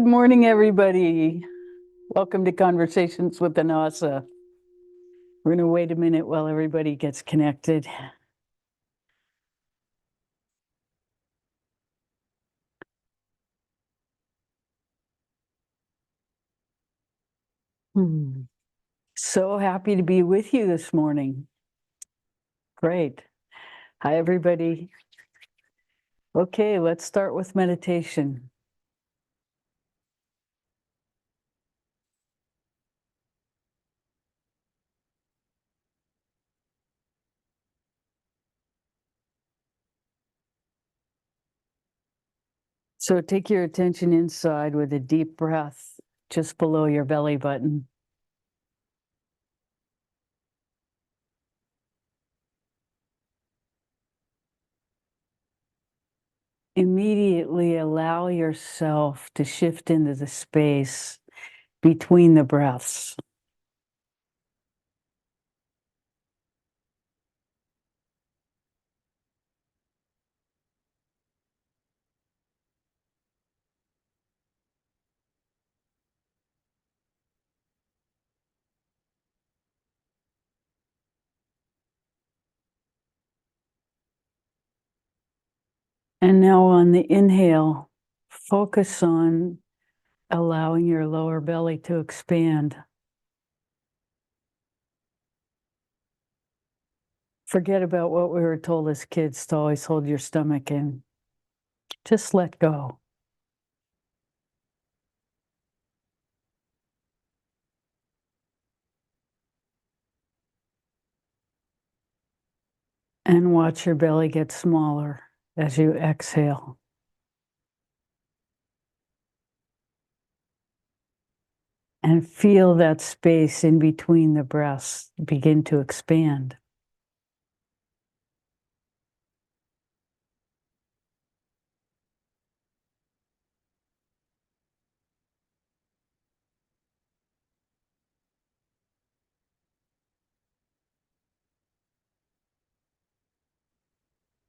morning, everybody. Welcome to Conversations with Anasa. We're going to wait a minute while everybody gets connected. So happy to be with you this morning. Great. Hi, everybody. Okay, let's start with meditation. So take your attention inside with a deep breath just below your belly button. Immediately allow yourself to shift into the space between the breaths. And now on the inhale, focus on allowing your lower belly to expand. Forget about what we were told as kids to always hold your stomach in. Just let go. And watch your belly get smaller as you exhale. And feel that space in between the breaths begin to expand.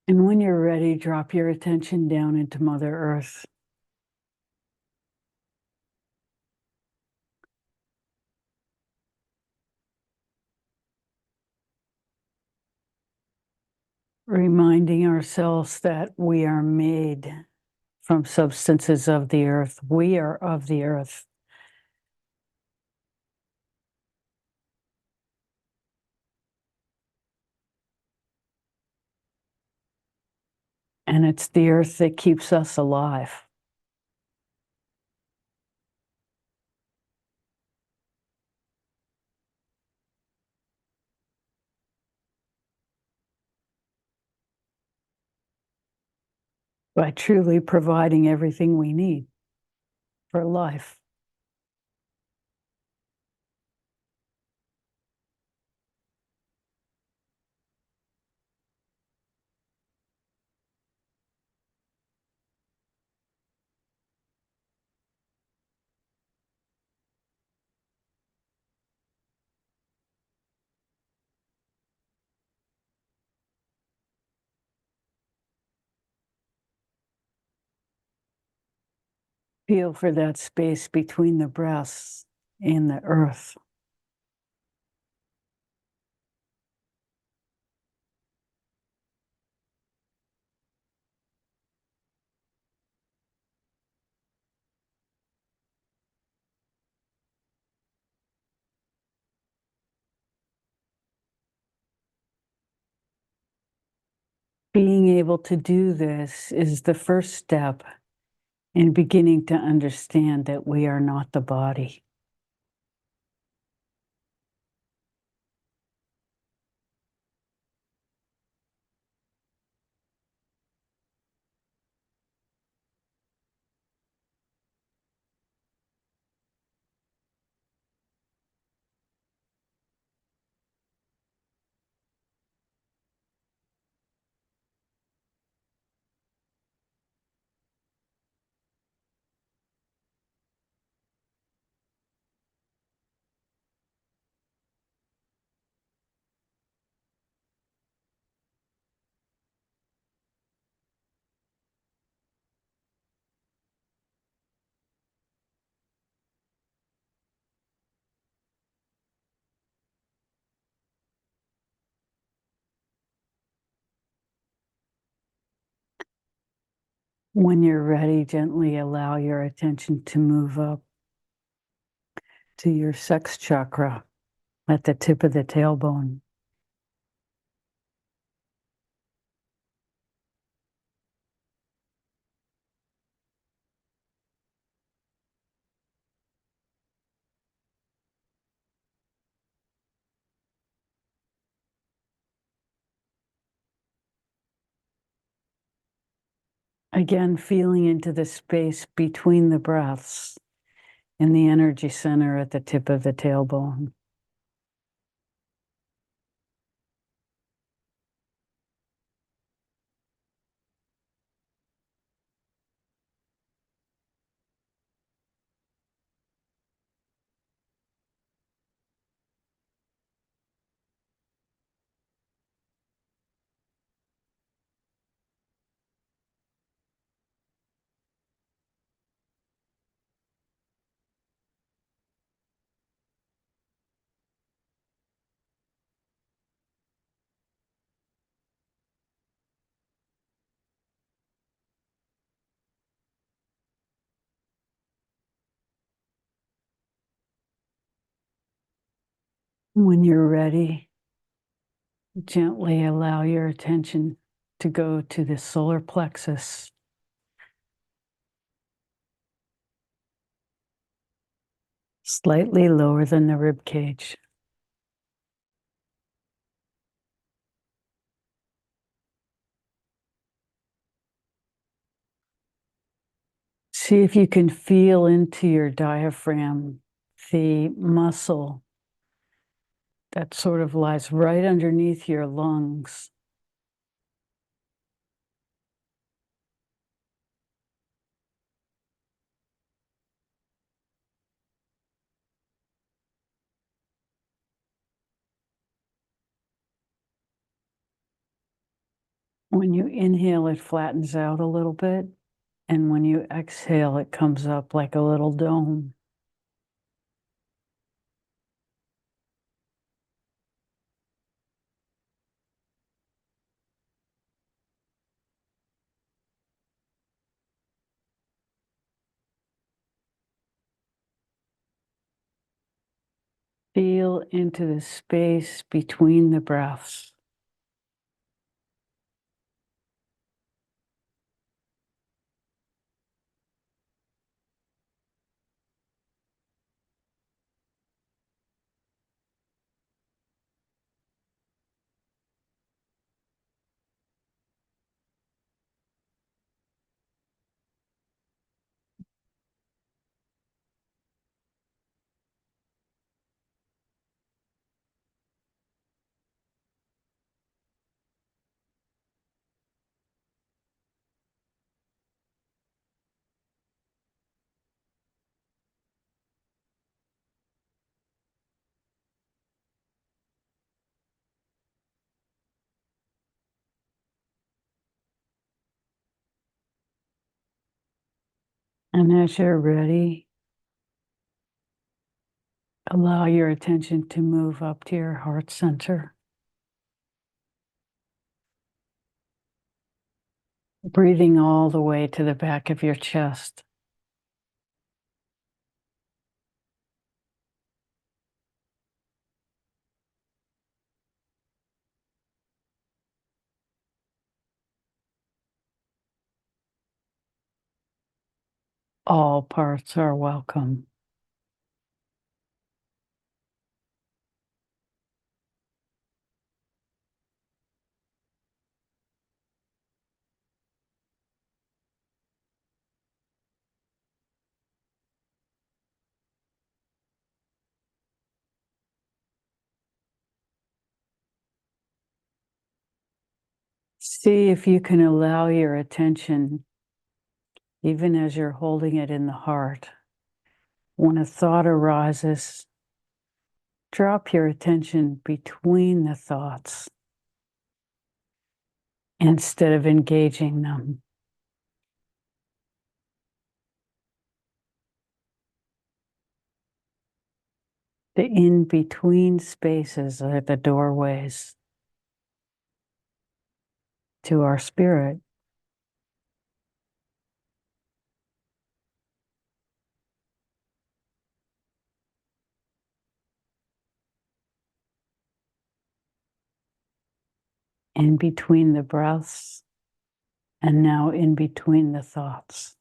And when you're ready, drop your attention down into Mother Earth. Reminding ourselves that we are made from substances of the earth. We are of the earth. And it's the earth that keeps us alive. By truly providing everything we need for life. Feel for that space between the breaths in the earth. Being able to do this is the first step in beginning to understand that we are not the body. When you're ready, gently allow your attention to move up to your sex chakra at the tip of the tailbone. Again, feeling into the space between the breaths in the energy center at the tip of the tailbone. When you're ready, gently allow your attention to go to the solar plexus, slightly lower than the rib cage. See if you can feel into your diaphragm, the muscle that sort of lies right underneath your lungs. When you inhale, it flattens out a little bit. And when you exhale, it comes up like a little dome. Feel into the space between the breaths. And as you're ready, allow your attention to move up to your heart center. Breathing all the way to the back of your chest. All parts are welcome. See if you can allow your attention, even as you're holding it in the heart. When a thought arises, drop your attention between the thoughts instead of engaging them. The in-between spaces are the doorways to our spirit. in between the breaths, and now in between the thoughts.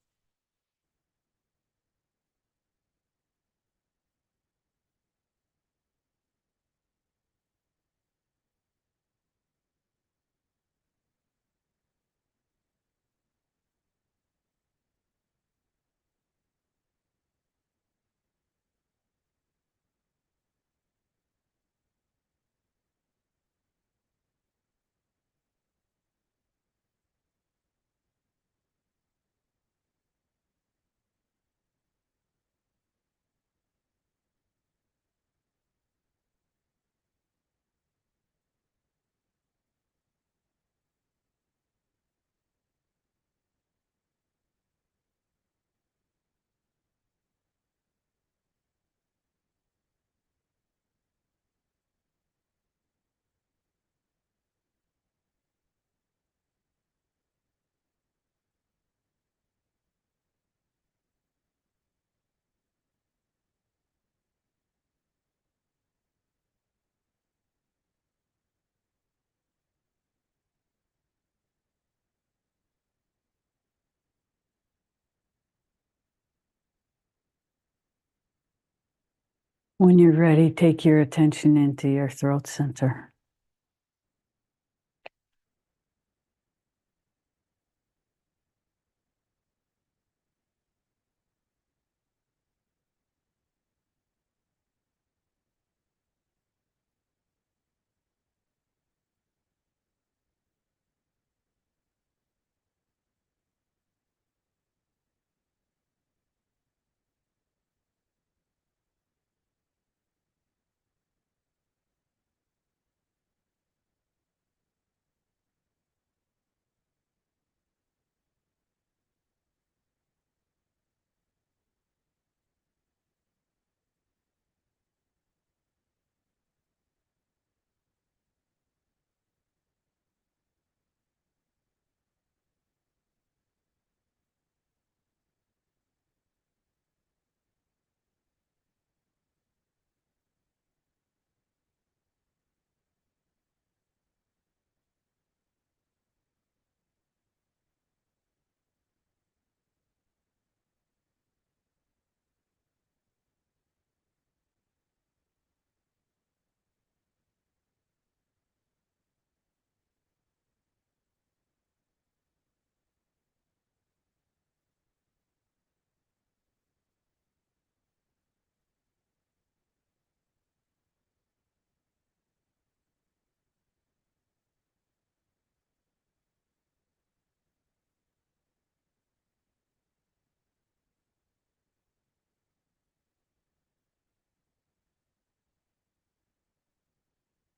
When you're ready, take your attention into your throat center.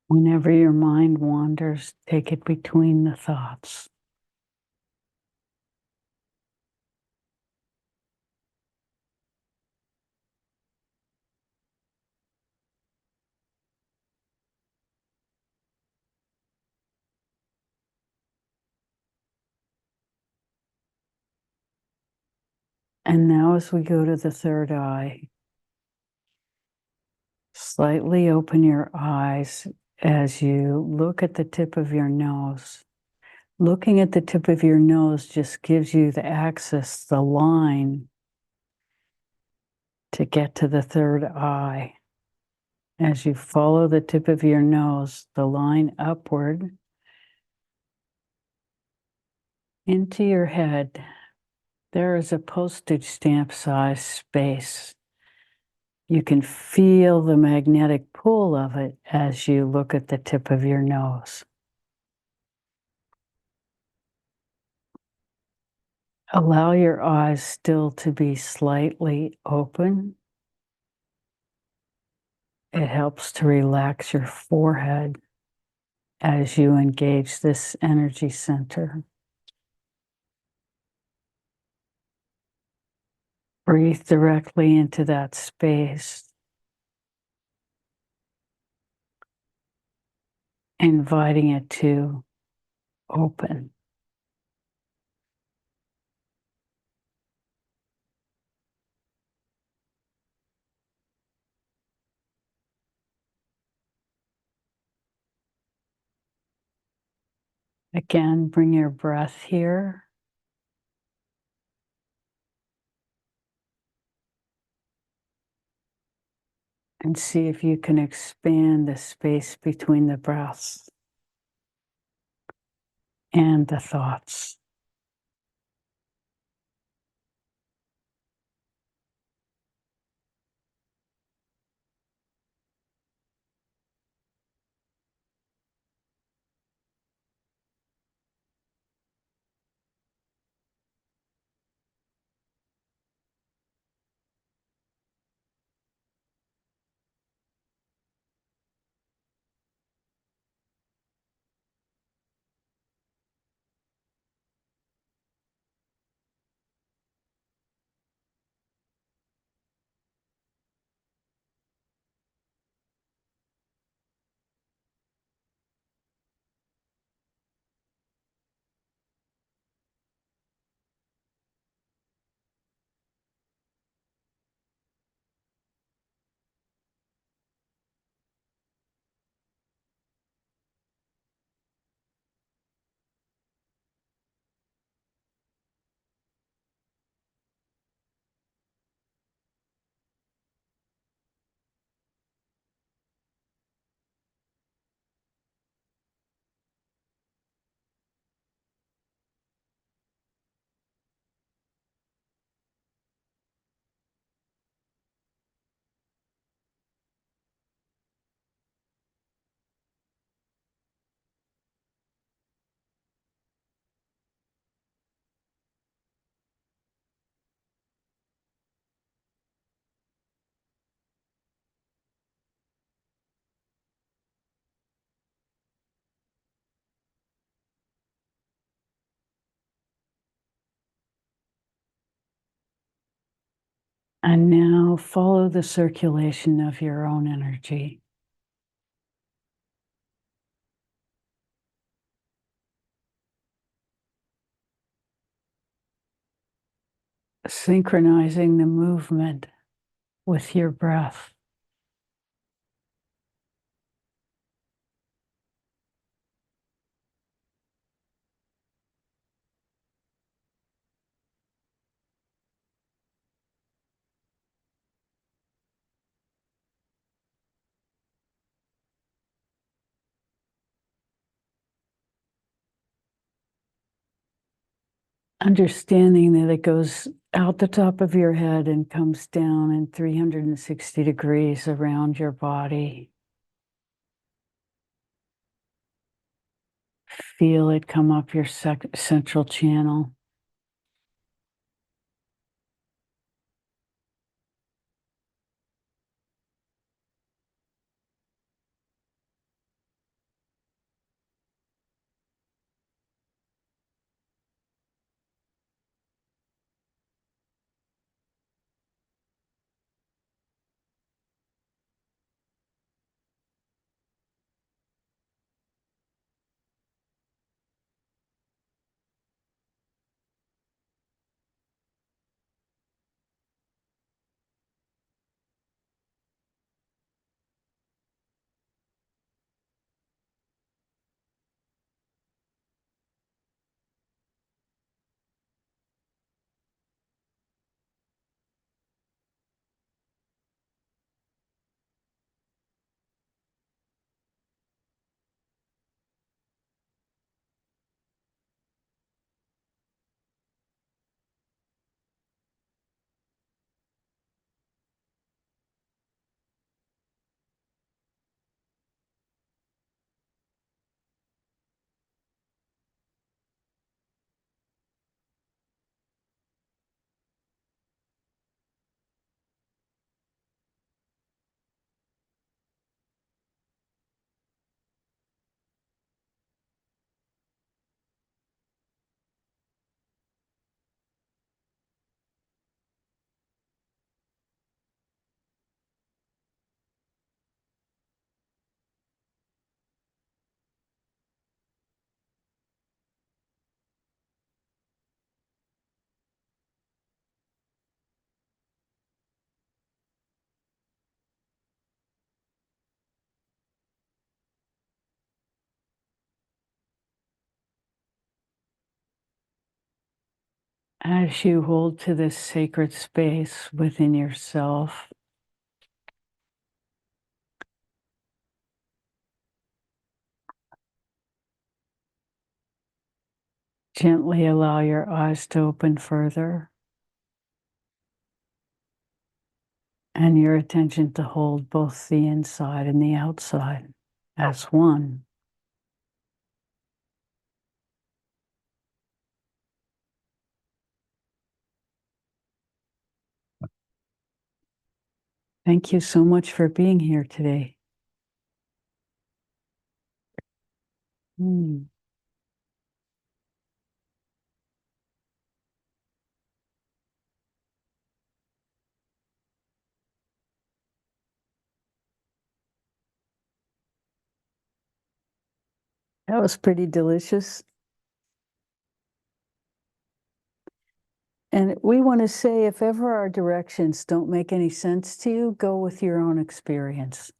Whenever your mind wanders, take it between the thoughts. And now as we go to the third eye, slightly open your eyes as you look at the tip of your nose. Looking at the tip of your nose just gives you the access, the line to get to the third eye. As you follow the tip of your nose, the line upward into your head, there is a postage stamp size space. You can feel the magnetic pull of it as you look at the tip of your nose. Allow your eyes still to be slightly open. It helps to relax your forehead as you engage this energy center. Breathe directly into that space, inviting it to open. Again, bring your breath here. And see if you can expand the space between the breaths and the thoughts. And now follow the circulation of your own energy. Synchronizing the movement with your breath. Understanding that it goes out the top of your head and comes down in 360 degrees around your body. Feel it come up your central channel. As you hold to this sacred space within yourself, gently allow your eyes to open further and your attention to hold both the inside and the outside as one. Thank you so much for being here today. Mm. That was pretty delicious. And we want to say, if ever our directions don't make any sense to you, go with your own experience.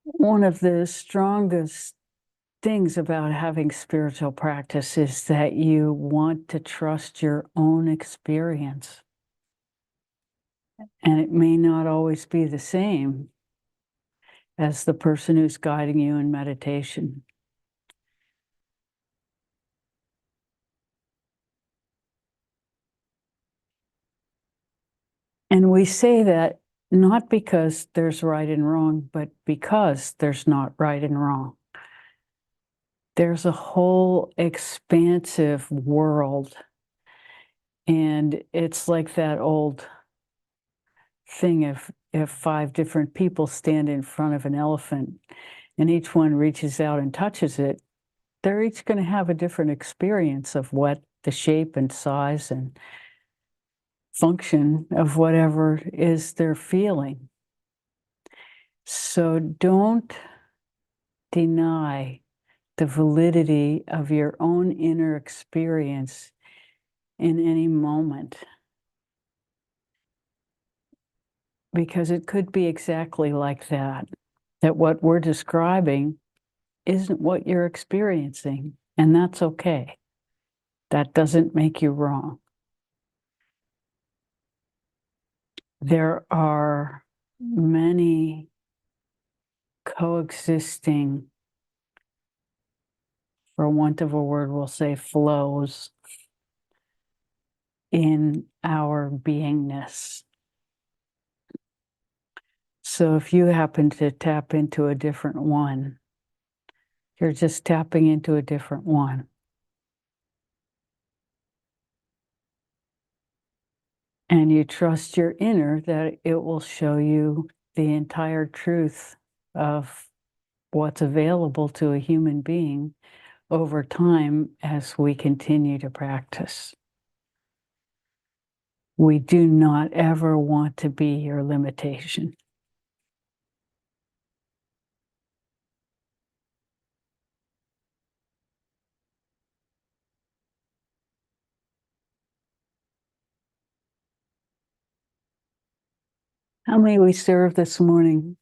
One of the strongest things about having spiritual practice is that you want to trust your own experience. And it may not always be the same as the person who's guiding you in meditation. And we say that not because there's right and wrong, but because there's not right and wrong. There's a whole expansive world. And it's like that old thing if 5 different people stand in front of an elephant and each one reaches out and touches it, they're each going to have a different experience of what the shape and size and function of whatever is they're feeling. So don't deny the validity of your own inner experience in any moment, because it could be exactly like that, that what we're describing isn't what you're experiencing, and that's okay. That doesn't make you wrong. There are many coexisting, for want of a word, we'll say flows in our beingness. So if you happen to tap into a different one, you're just tapping into a different one. And you trust your inner that it will show you the entire truth of what's available to a human being over time as we continue to practice. We do not ever want to be your limitation. How many we serve this morning?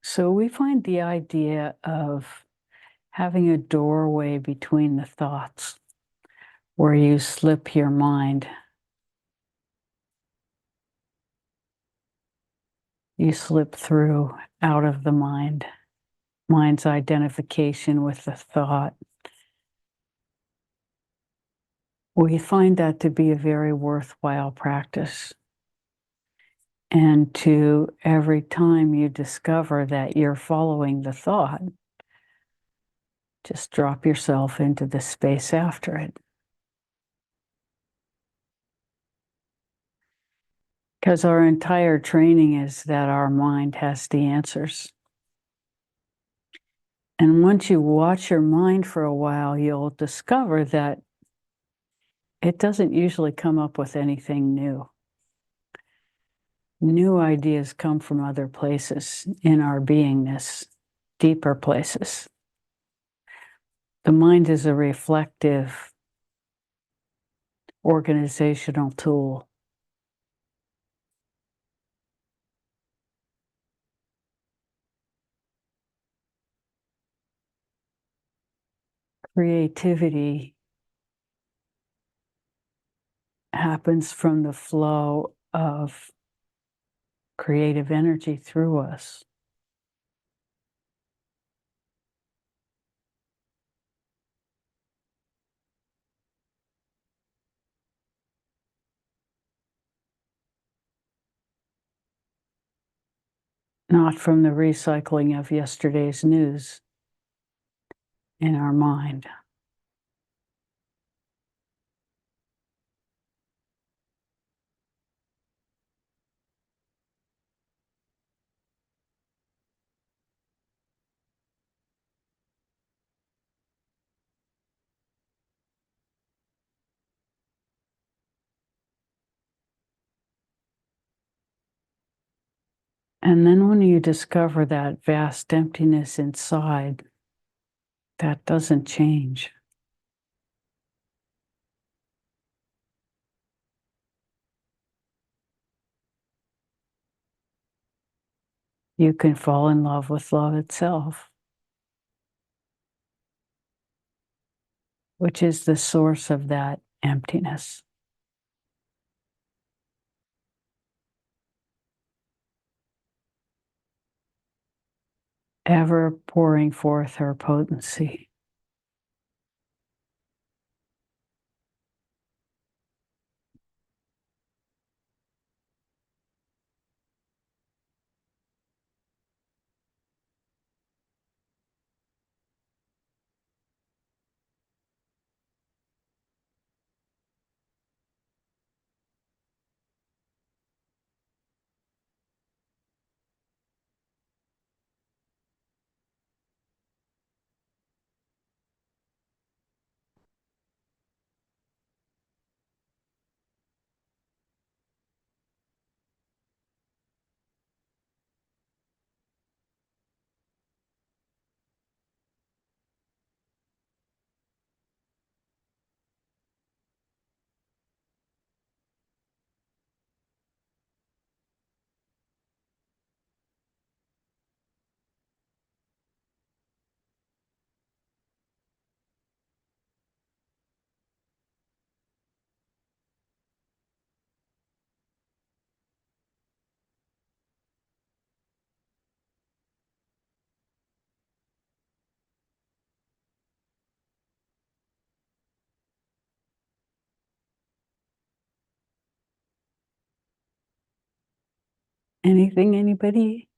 So we find the idea of having a doorway between the thoughts where you slip your mind. You slip through out of the mind's identification with the thought. We find that to be a very worthwhile practice. And to every time you discover that you're following the thought, just drop yourself into the space after it. Because our entire training is that our mind has the answers. And once you watch your mind for a while, you'll discover that it doesn't usually come up with anything new. New ideas come from other places in our beingness, deeper places. The mind is a reflective organizational tool. Creativity happens from the flow of creative energy through us. Not from the recycling of yesterday's news in our mind. And then when you discover that vast emptiness inside, that doesn't change. You can fall in love with love itself, which is the source of that emptiness. Ever pouring forth her potency. Anything, anybody?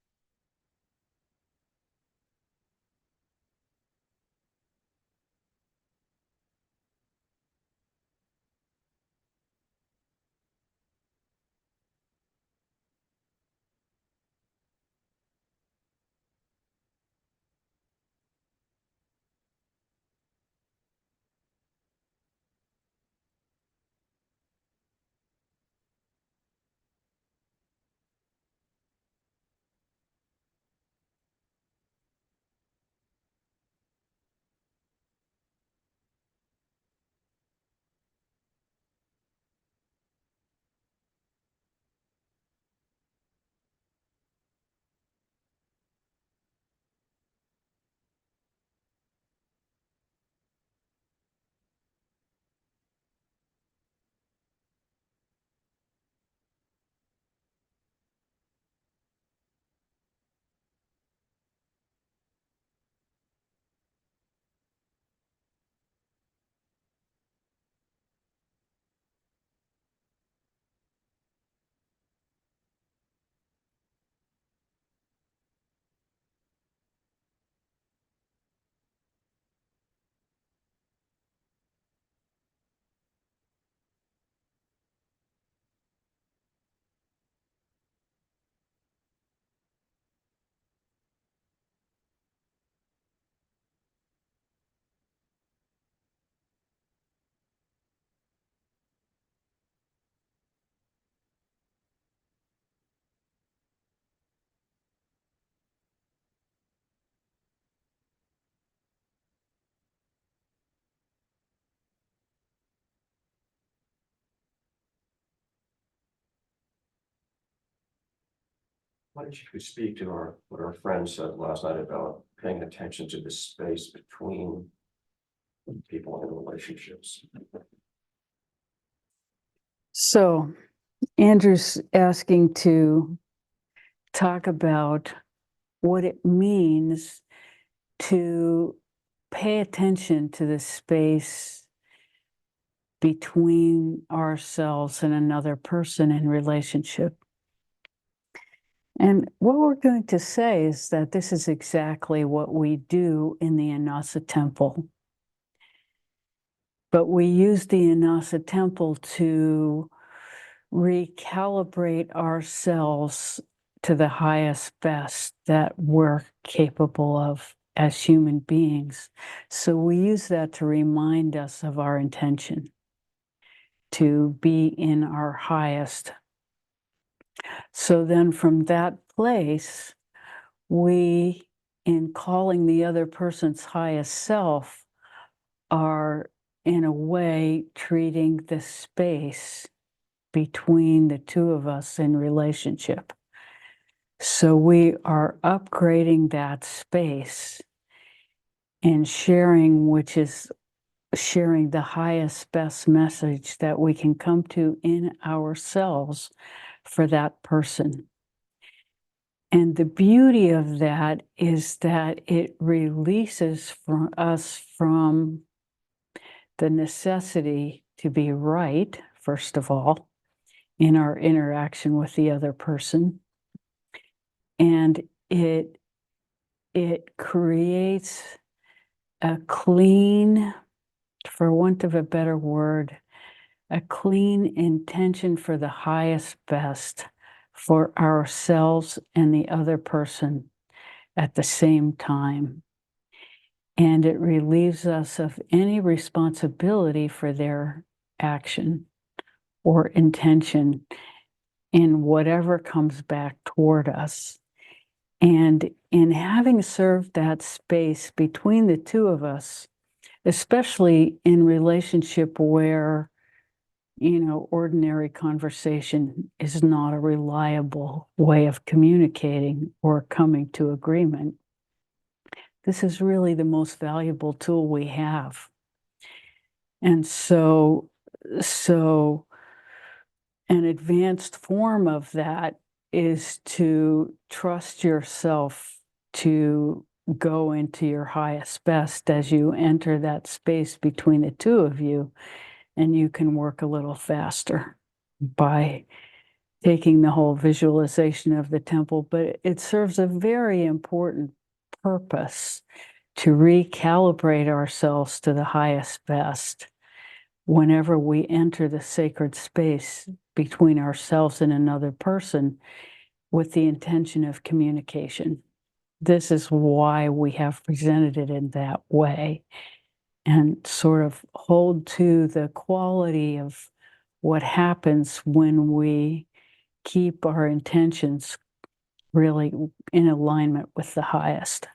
Why don't you speak to what our friend said last night about paying attention to the space between people in relationships? So Andrew's asking to talk about what it means to pay attention to the space between ourselves and another person in relationship. And what we're going to say is that this is exactly what we do in the Anasa temple. But we use the Anasa temple to recalibrate ourselves to the highest best that we're capable of as human beings. So we use that to remind us of our intention to be in our highest. So then from that place, we, in calling the other person's highest self, are in a way treating the space between the two of us in relationship. So we are upgrading that space and sharing, which is sharing the highest, best message that we can come to in ourselves for that person. And the beauty of that is that it releases from us from the necessity to be right, first of all, in our interaction with the other person. And it creates a clean, for want of a better word, a clean intention for the highest best for ourselves and the other person at the same time. And it relieves us of any responsibility for their action or intention in whatever comes back toward us. And in having served that space between the two of us, especially in relationship where, ordinary conversation is not a reliable way of communicating or coming to agreement, this is really the most valuable tool we have. And so an advanced form of that is to trust yourself to go into your highest best as you enter that space between the two of you, and you can work a little faster by taking the whole visualization of the temple. But it serves a very important purpose to recalibrate ourselves to the highest best whenever we enter the sacred space between ourselves and another person with the intention of communication. This is why we have presented it in that way, and sort of hold to the quality of what happens when we keep our intentions really in alignment with the highest.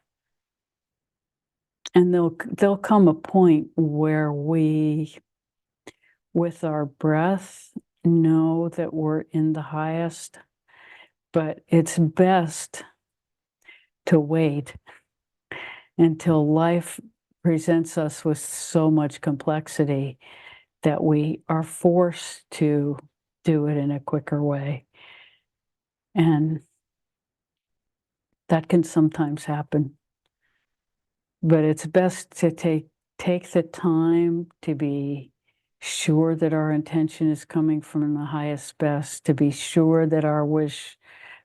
And there'll come a point where we, with our breath, know that we're in the highest, but it's best to wait until life presents us with so much complexity that we are forced to do it in a quicker way. And that can sometimes happen. But it's best to take the time to be sure that our intention is coming from the highest best, to be sure that our wish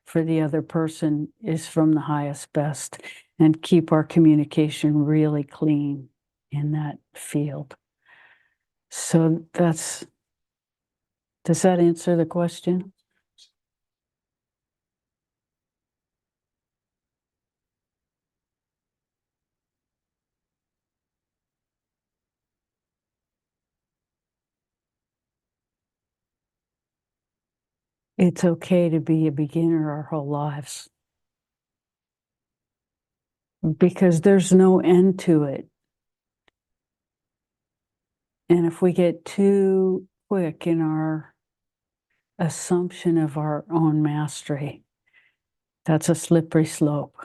for the other person is from the highest best, and keep our communication really clean in that field. So does that answer the question? It's okay to be a beginner our whole lives, because there's no end to it. And if we get too quick in our assumption of our own mastery, That's a slippery slope.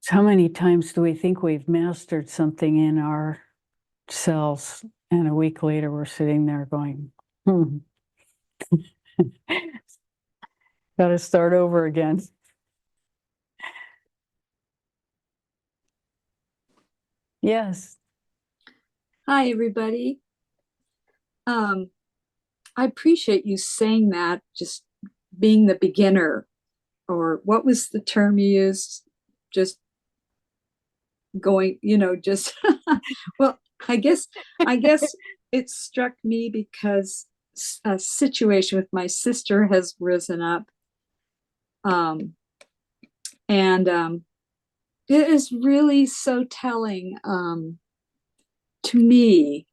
So how many times do we think we've mastered something in ourselves, and a week later we're sitting there going, got to start over again. Yes. Hi, everybody. I appreciate you saying that, just being the beginner, or what was the term you used? Just going, just, well, I guess it struck me because a situation with my sister has risen up. And it is really so telling to me.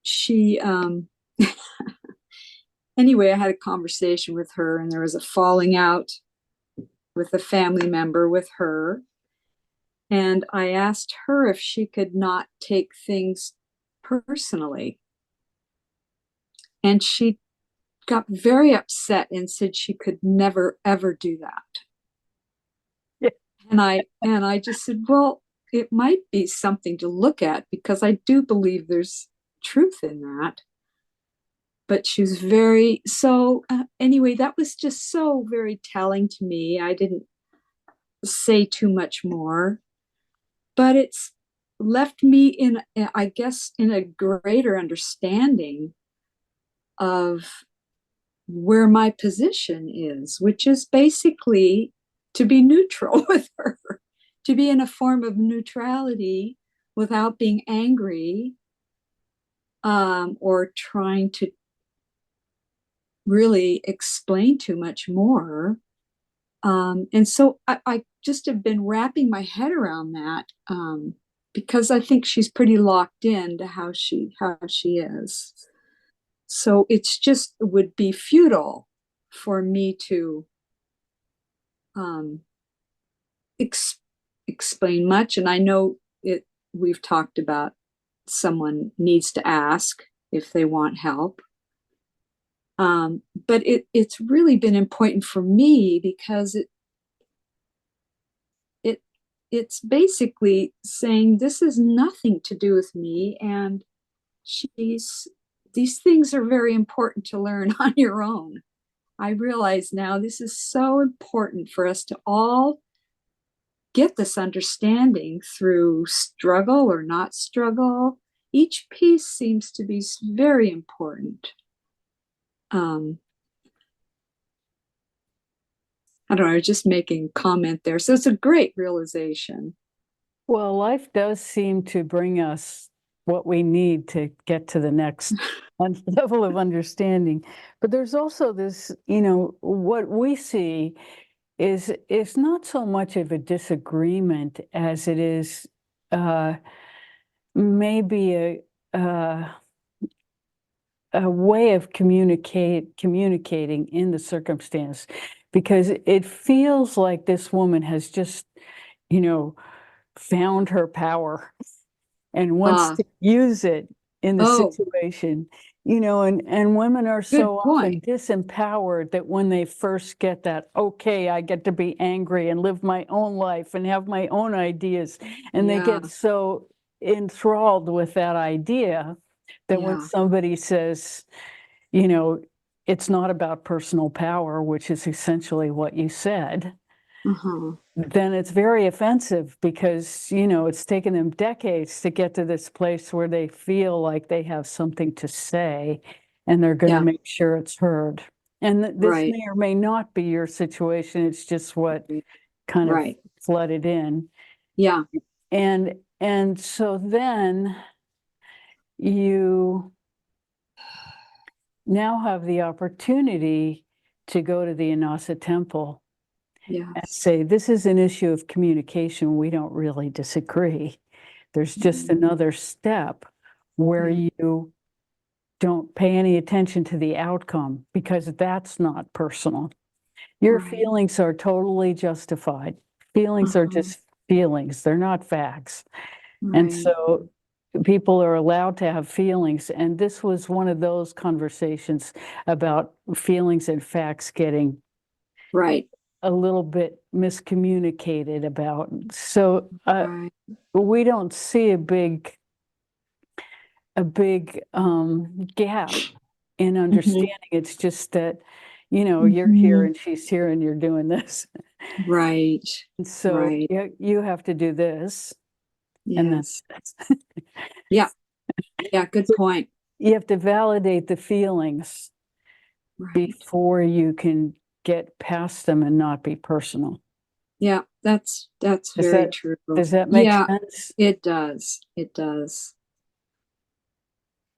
She, anyway, I had a conversation with her, and there was a falling out with a family member with her. And I asked her if she could not take things personally. And she got very upset and said she could never, ever do that. Yeah. And I just said, well, it might be something to look at, because I do believe there's truth in that. But she was very, so anyway, that was just so very telling to me. I didn't say too much more, but it's left me in, I guess, in a greater understanding of where my position is, which is basically to be neutral with her, to be in a form of neutrality without being angry, or trying to really explain too much more. And so I just have been wrapping my head around that, because I think she's pretty locked in to how she is. So it's just would be futile for me to explain much. And I know we've talked about someone needs to ask if they want help. But it's really been important for me, because it's basically saying this is nothing to do with me, and these things are very important to learn on your own. I realize now this is so important for us to all get this understanding through struggle or not struggle. Each piece seems to be very important. I don't know, I was just making a comment there. So it's a great realization. Well, life does seem to bring us what we need to get to the next level of understanding. But there's also this, what we see is not so much of a disagreement as it is maybe a way of communicating in the circumstance, because it feels like this woman has just, found her power and wants to use it in the situation, and women are so often disempowered that when they first get that, okay, I get to be angry and live my own life and have my own ideas, and they get so enthralled with that idea that when somebody says, it's not about personal power, which is essentially what you said, then it's very offensive, because, it's taken them decades to get to this place where they feel like they have something to say, and they're going to make sure it's heard. And this may or may not be your situation. It's just what kind of flooded in. Yeah. And so then you now have the opportunity to go to the Anasa temple and Yes. say, this is an issue of communication. We don't really disagree. There's just another step where you don't pay any attention to the outcome, because that's not personal. Your Right. feelings are totally justified. Feelings are just feelings. They're not facts. And Right. so people are allowed to have feelings. And this was one of those conversations about feelings and facts getting Right. a little bit miscommunicated about. So Right. we don't see a big gap in understanding. It's just that, you're here and she's here and you're doing this. Right. And so Right. you have to do this. And then Yes. Yeah. Yeah. Good point. you have to validate the feelings Right. before you can get past them and not be personal. Yeah. That's Does very true. Does that make Yeah, sense? it does. It does.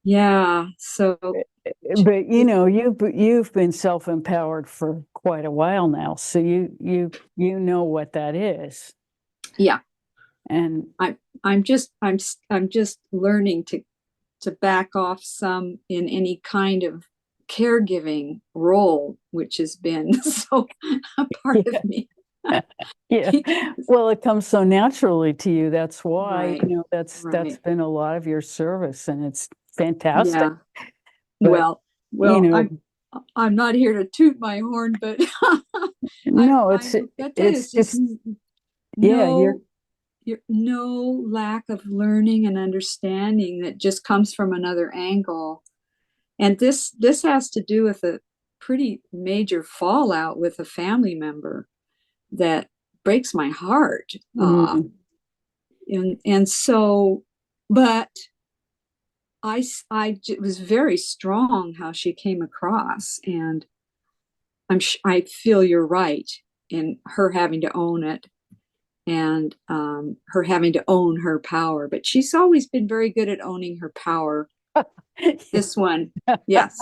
Yeah. So, But you've been self-empowered for quite a while now, so you know what that is. yeah, And I'm just learning to back off some in any kind of caregiving role, which has been so a part of me. yeah, well, it comes so naturally to you. That's why, Right. that's Right. been a lot of your service, and it's fantastic. Yeah. But you Well, know, I'm not here to toot my horn, but no, I gotta tell you, it's it's just just, yeah, no lack of learning and understanding that just comes from another angle. And this has to do with a pretty major fallout with a family member that breaks my heart. mm, And so, but it was very strong how she came across, and I feel you're right in her having to own it, and her having to own her power. But she's always been very good at owning her power. This one, yes.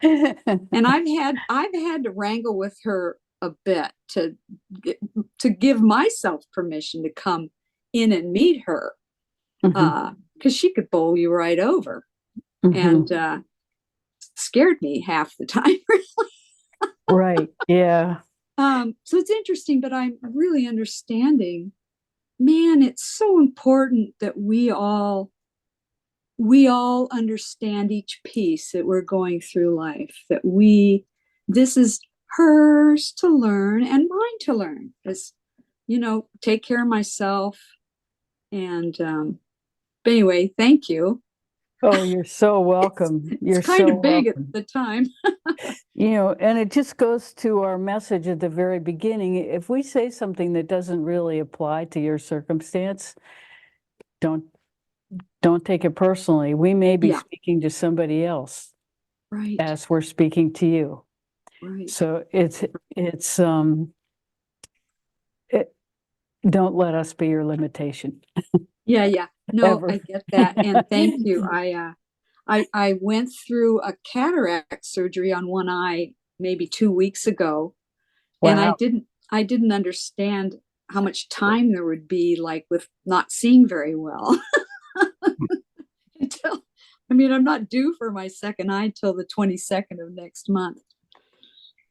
And I've had to wrangle with her a bit to give myself permission to come in and meet her, because she could bowl you right over, and scared me half the time. right, yeah. So it's interesting, but I'm really understanding. Man, it's so important that we all understand each piece that we're going through life, that this is hers to learn and mine to learn, as take care of myself. And but anyway, thank you. Oh, you're so welcome. It's You're kind so of big welcome. at the time. And it just goes to our message at the very beginning. If we say something that doesn't really apply to your circumstance, don't take it personally. We may be Yeah. speaking to somebody else Right. as we're speaking to you. Right. So don't let us be your limitation. Yeah. No, Ever. I get that. And thank you. I went through a cataract surgery on one eye maybe 2 weeks ago. And Wow. I didn't understand how much time there would be, like, with not seeing very well. Until, I'm not due for my second eye till the 22nd of next month.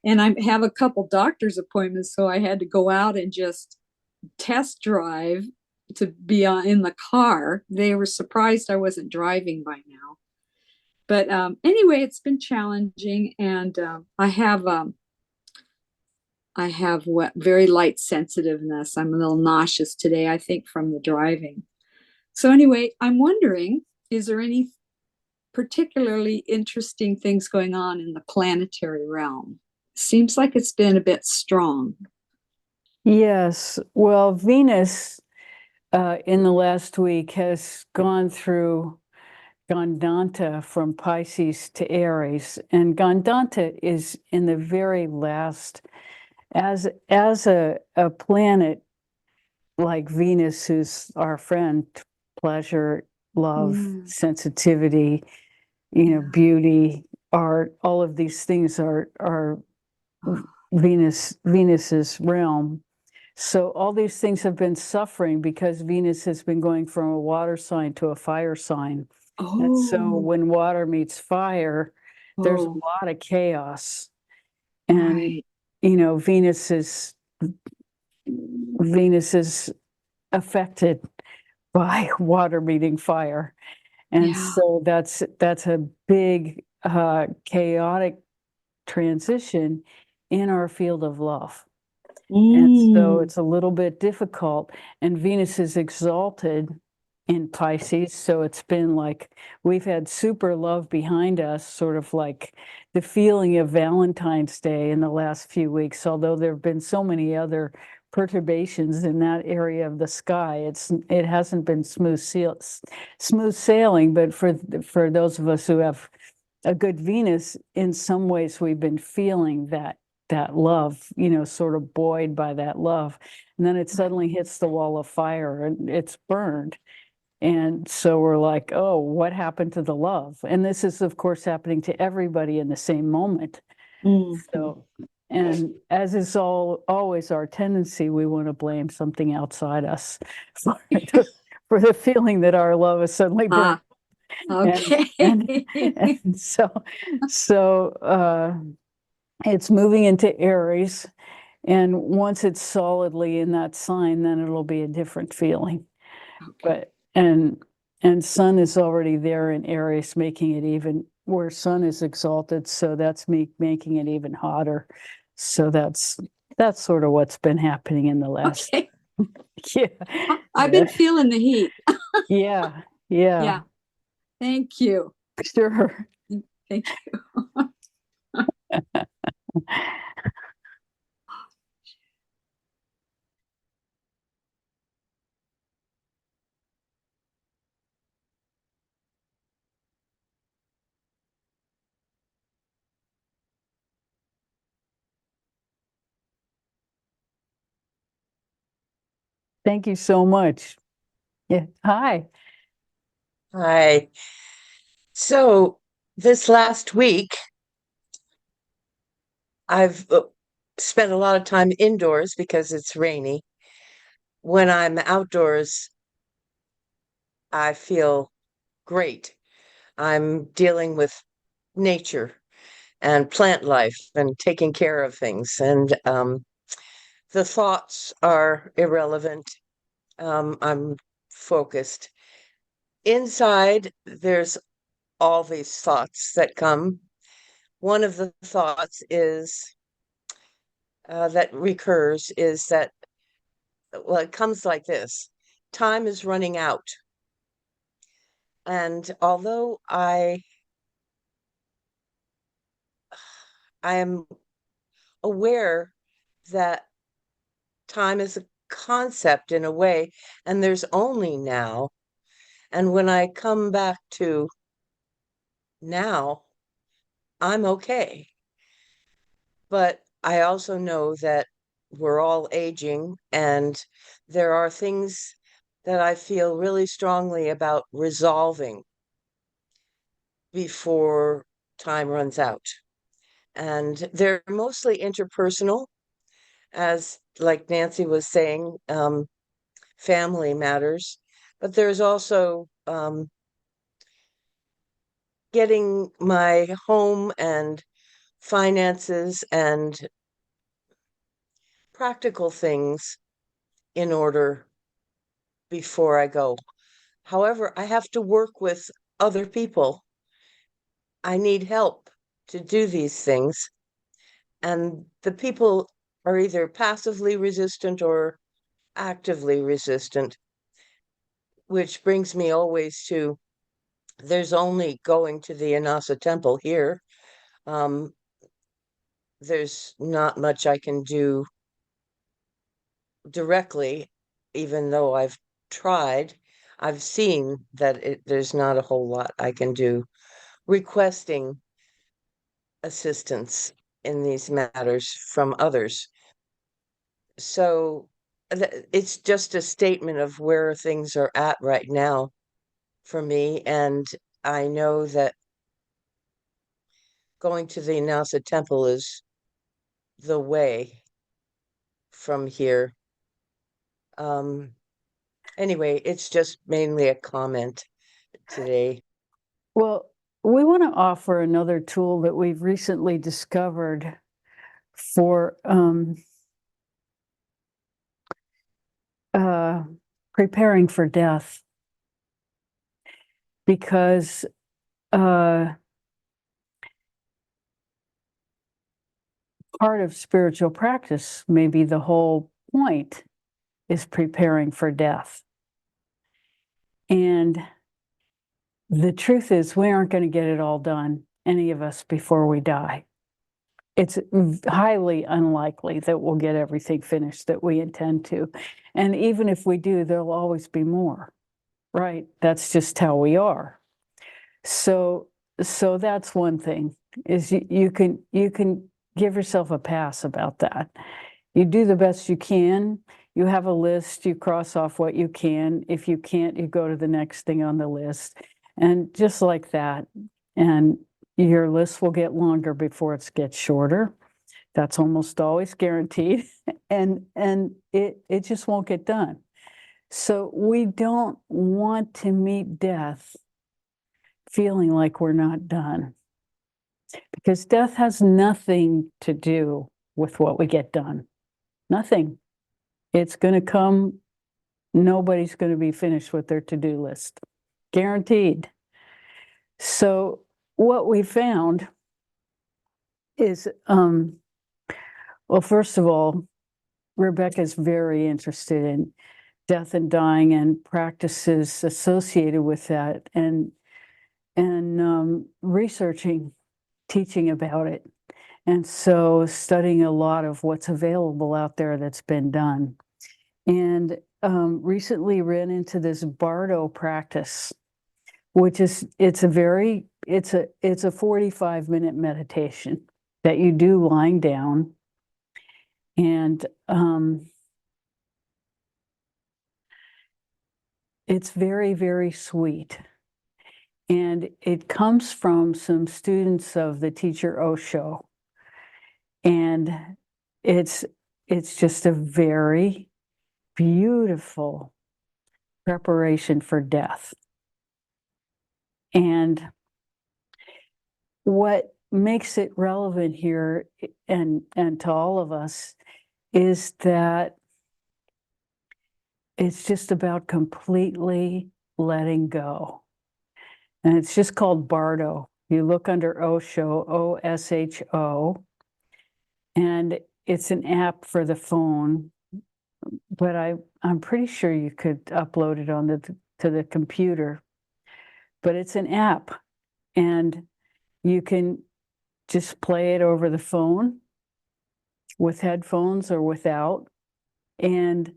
And I have a couple doctor's appointments, so I had to go out and just test drive to be in the car. They were surprised I wasn't driving by now. But anyway, it's been challenging, and I have very light sensitiveness. I'm a little nauseous today, I think, from the driving. So anyway, I'm wondering, is there any particularly interesting things going on in the planetary realm? Seems like it's been a bit strong. Yes. Well, Venus in the last week has gone through Gandanta from Pisces to Aries, and Gandanta is in the very last, as a planet like Venus, who's our friend, pleasure, love, Yeah. sensitivity, beauty, art, all of these things are Venus's realm. So all these things have been suffering because Venus has been going from a water sign to a fire sign. And so Oh, when water meets fire, there's a oh, lot of chaos. And right. you know, Venus is affected by water meeting fire. And Yeah. so that's a big chaotic transition in our field of love. And so Mm. it's a little bit difficult. And Venus is exalted in Pisces. So it's been like we've had super love behind us, sort of like the feeling of Valentine's Day in the last few weeks, although there have been so many other perturbations in that area of the sky. It hasn't been smooth sailing, but for those of us who have a good Venus, in some ways we've been feeling that love, you know, sort of buoyed by that love. And then it suddenly hits the wall of fire and it's burned. And so we're like, oh, what happened to the love? And this is, of course, happening to everybody in the same moment. Mhm. So, and as is always our tendency, we want to blame something outside us for the feeling that our love is suddenly burned. Ah, okay. And so it's moving into Aries, and once it's solidly in that sign, then it'll be a different feeling. But and Sun is already there in Aries, making it even where Sun is exalted, so that's making it even hotter. So that's sort of what's been happening in the last Okay. yeah I've been yeah feeling the heat. yeah Yeah. Thank you. sure. Thank you. Thank you so much. Yeah. Hi. Hi. So this last week, I've spent a lot of time indoors because it's rainy. When I'm outdoors, I feel great. I'm dealing with nature and plant life and taking care of things. And the thoughts are irrelevant. I'm focused. Inside, there's all these thoughts that come. One of the thoughts is that recurs is that, well, it comes like this: time is running out. And although I am aware that time is a concept in a way, and there's only now, and when I come back to now, I'm okay. But I also know that we're all aging, and there are things that I feel really strongly about resolving before time runs out. And they're mostly interpersonal, as like Nancy was saying, family matters. But there's also getting my home and finances and practical things in order before I go. However, I have to work with other people. I need help to do these things. And the people are either passively resistant or actively resistant, which brings me always to there's only going to the Inasa temple here. Um, there's not much I can do directly, even though I've tried. I've seen that there's not a whole lot I can do requesting assistance in these matters from others. So it's just a statement of where things are at right now for me. And I know that going to the Nasa temple is the way from here. Anyway, it's just mainly a comment today. Well, we want to offer another tool that we've recently discovered for preparing for death, because part of spiritual practice, maybe the whole point, is preparing for death. And the truth is, we aren't going to get it all done, any of us, before we die. It's highly unlikely that we'll get everything finished that we intend to. And even if we do, there'll always be more, right? That's just how we are. So that's one thing, is you can give yourself a pass about that. You do the best you can. You have a list, you cross off what you can. If you can't, you go to the next thing on the list. And just like that. And your list will get longer before it gets shorter. That's almost always guaranteed. And it just won't get done. So we don't want to meet death feeling like we're not done, because death has nothing to do with what we get done. Nothing. It's going to come. Nobody's going to be finished with their to-do list. Guaranteed. So what we found is, well, first of all, Rebecca's very interested in death and dying and practices associated with that, and researching, teaching about it. And so studying a lot of what's available out there that's been done. And recently ran into this Bardo practice, which is, it's a 45-minute meditation that you do lying down. And it's very, very sweet. And it comes from some students of the teacher Osho. And it's just a very beautiful preparation for death. And what makes it relevant here, and to all of us, is that it's just about completely letting go. And it's just called Bardo. You look under Osho, O-S-H-O, and it's an app for the phone, but I'm pretty sure you could upload it to the computer. But it's an app, and you can just play it over the phone with headphones or without. And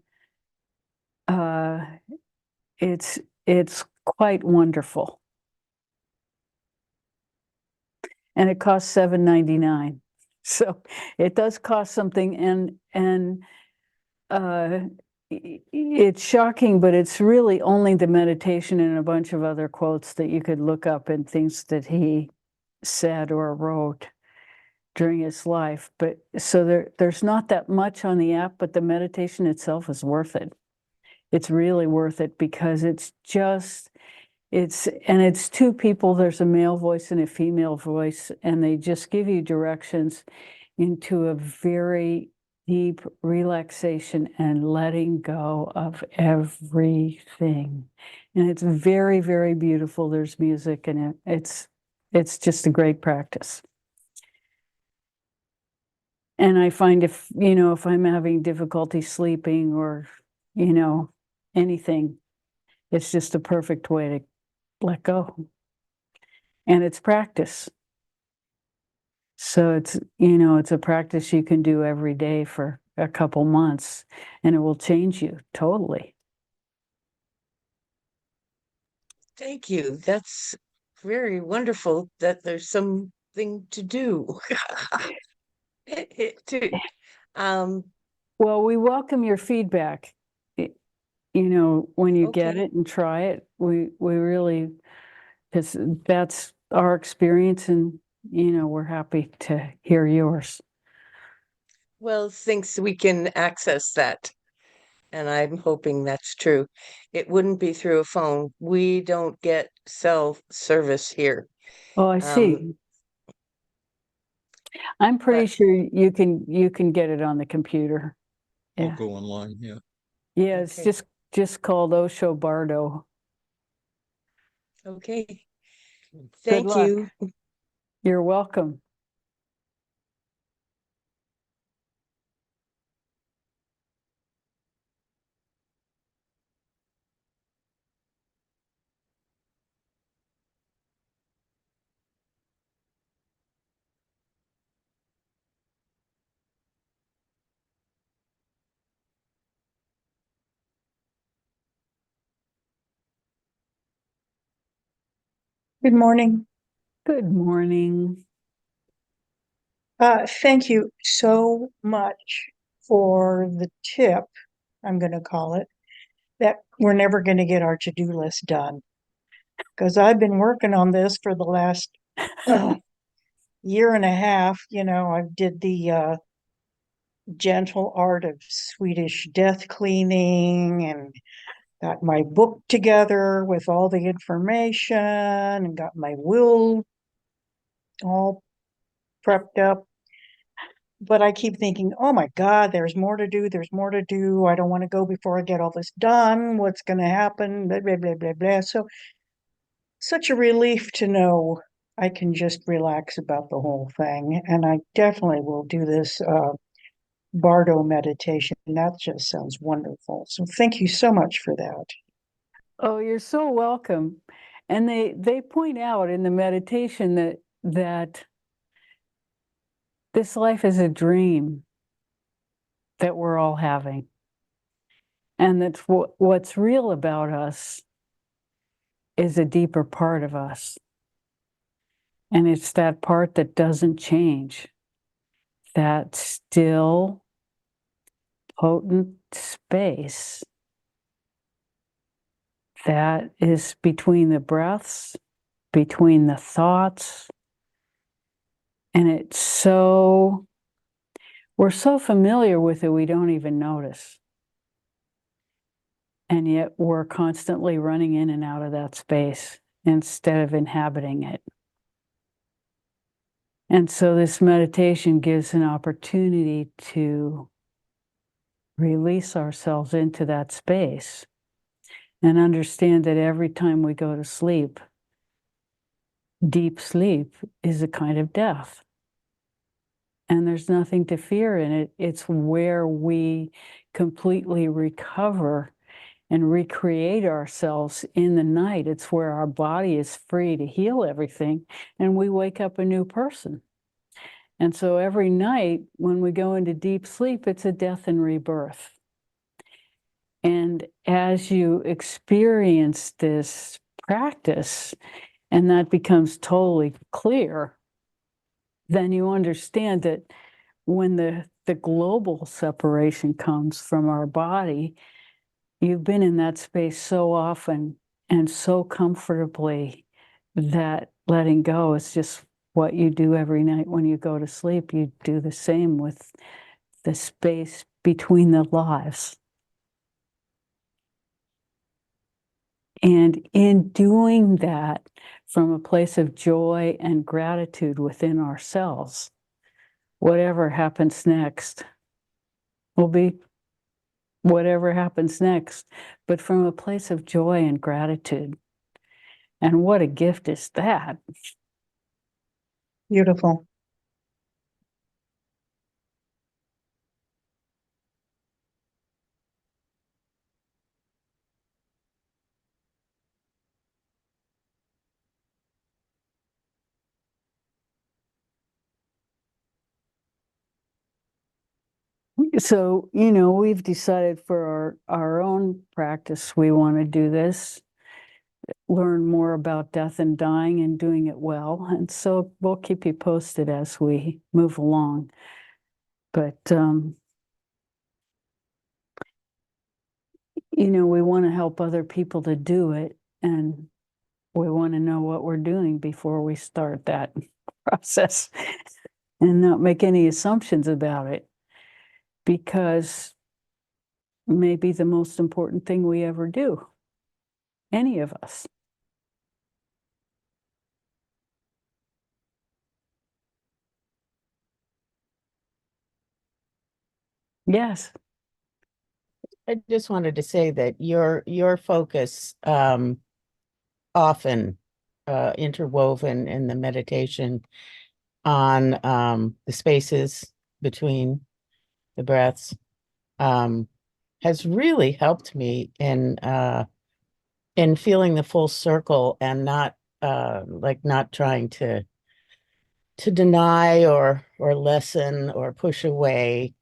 it's quite wonderful. And it costs $7.99. So it does cost something, and it's shocking, but it's really only the meditation and a bunch of other quotes that you could look up and things that he said or wrote during his life. But so there's not that much on the app, but the meditation itself is worth it. It's really worth it, because it's two people. There's a male voice and a female voice, and they just give you directions into a very deep relaxation and letting go of everything. And it's very, very beautiful. There's music, and it's just a great practice. And I find if I'm having difficulty sleeping or, anything, it's just a perfect way to let go. And it's practice. So it's a practice you can do every day for a couple months, and it will change you totally. Thank you. That's very wonderful that there's something to do. Well, we welcome your feedback. When you get Okay. it and try it, we really, because that's our experience, and we're happy to hear yours. Well, thinks we can access that. And I'm hoping that's true. It wouldn't be through a phone. We don't get cell service here. Oh, I Um, see. I'm pretty but sure you can get it on the computer. I'll Yeah. go online, yeah. Yeah, it's okay. just called Osho Bardo. Okay. Good Thank luck. you. You're welcome. Good morning. Good morning. Thank you so much for the tip, I'm going to call it, that we're never going to get our to-do list done. Because I've been working on this for the last year and a half. I did the gentle art of Swedish death cleaning and got my book together with all the information and got my will all prepped up. But I keep thinking, oh my God, there's more to do. There's more to do. I don't want to go before I get all this done. What's going to happen? Blah, blah, blah, blah, blah. So, such a relief to know I can just relax about the whole thing. And I definitely will do this Bardo meditation. That just sounds wonderful. So, thank you so much for that. Oh, you're so welcome. And they point out in the meditation that this life is a dream that we're all having. And that's what's real about us is a deeper part of us. And it's that part that doesn't change, that still potent space that is between the breaths, between the thoughts. And we're so familiar with it, we don't even notice. And yet we're constantly running in and out of that space instead of inhabiting it. And so this meditation gives an opportunity to release ourselves into that space and understand that every time we go to sleep, deep sleep is a kind of death. And there's nothing to fear in it. It's where we completely recover and recreate ourselves in the night. It's where our body is free to heal everything and we wake up a new person. And so every night when we go into deep sleep, it's a death and rebirth. And as you experience this practice, and that becomes totally clear, then you understand that when the global separation comes from our body, you've been in that space so often and so comfortably that letting go is just what you do every night when you go to sleep. You do the same with the space between the lives. And in doing that from a place of joy and gratitude within ourselves, whatever happens next will be whatever happens next, but from a place of joy and gratitude. And what a gift is that? Beautiful. So, we've decided for our own practice, we want to do this, learn more about death and dying and doing it well. And so we'll keep you posted as we move along. But, we want to help other people to do it. And we want to know what we're doing before we start that process and not make any assumptions about it. because maybe the most important thing we ever do, any of us. Yes. I just wanted to say that your focus often interwoven in the meditation on the spaces between the breaths has really helped me in feeling the full circle and not like not trying to deny or lessen or push away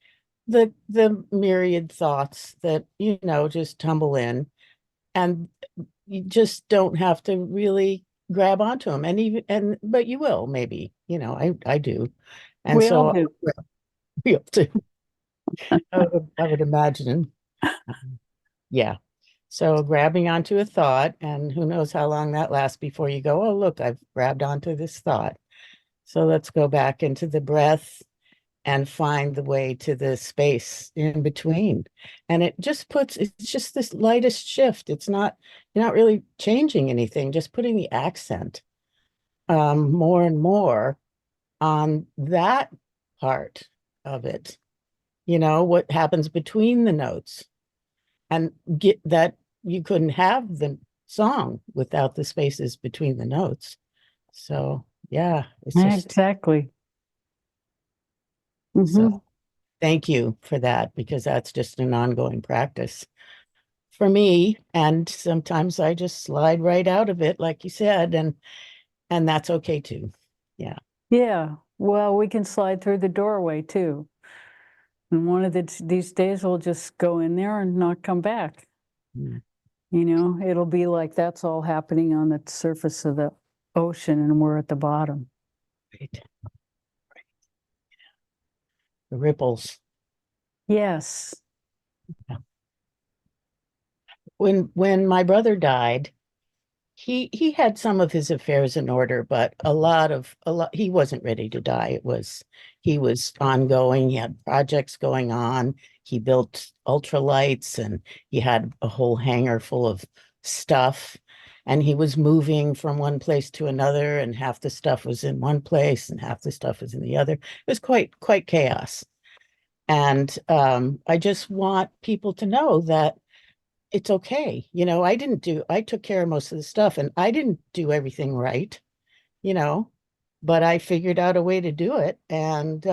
the myriad thoughts that just tumble in, and you just don't have to really grab onto them, but you will, maybe, I do, and We all so do. we have to. I would imagine. Yeah. So grabbing onto a thought, and who knows how long that lasts before you go, oh, look, I've grabbed onto this thought. So let's go back into the breath and find the way to the space in between. And it's just this lightest shift. You're not really changing anything, just putting the accent more and more on that part of it. What happens between the notes, and get that you couldn't have the song without the spaces between the notes. So yeah, it's just Exactly. so. Mm-hmm. Thank you for that, because that's just an ongoing practice for me. And sometimes I just slide right out of it, like you said, and that's okay too. Yeah. Yeah. Well, we can slide through the doorway too. And one of these days we'll just go in there and not come back. Mm. It'll be like that's all happening on the surface of the ocean and we're at the bottom. Right. The ripples. Yes. When my brother died, he had some of his affairs in order, but a lot he wasn't ready to die. He was ongoing. He had projects going on. He built ultralights, and he had a whole hangar full of stuff. And he was moving from one place to another, and half the stuff was in one place and half the stuff was in the other. It was quite chaos. And I just want people to know that it's okay. I took care of most of the stuff, and I didn't do everything right, you know, but I figured out a way to do it, and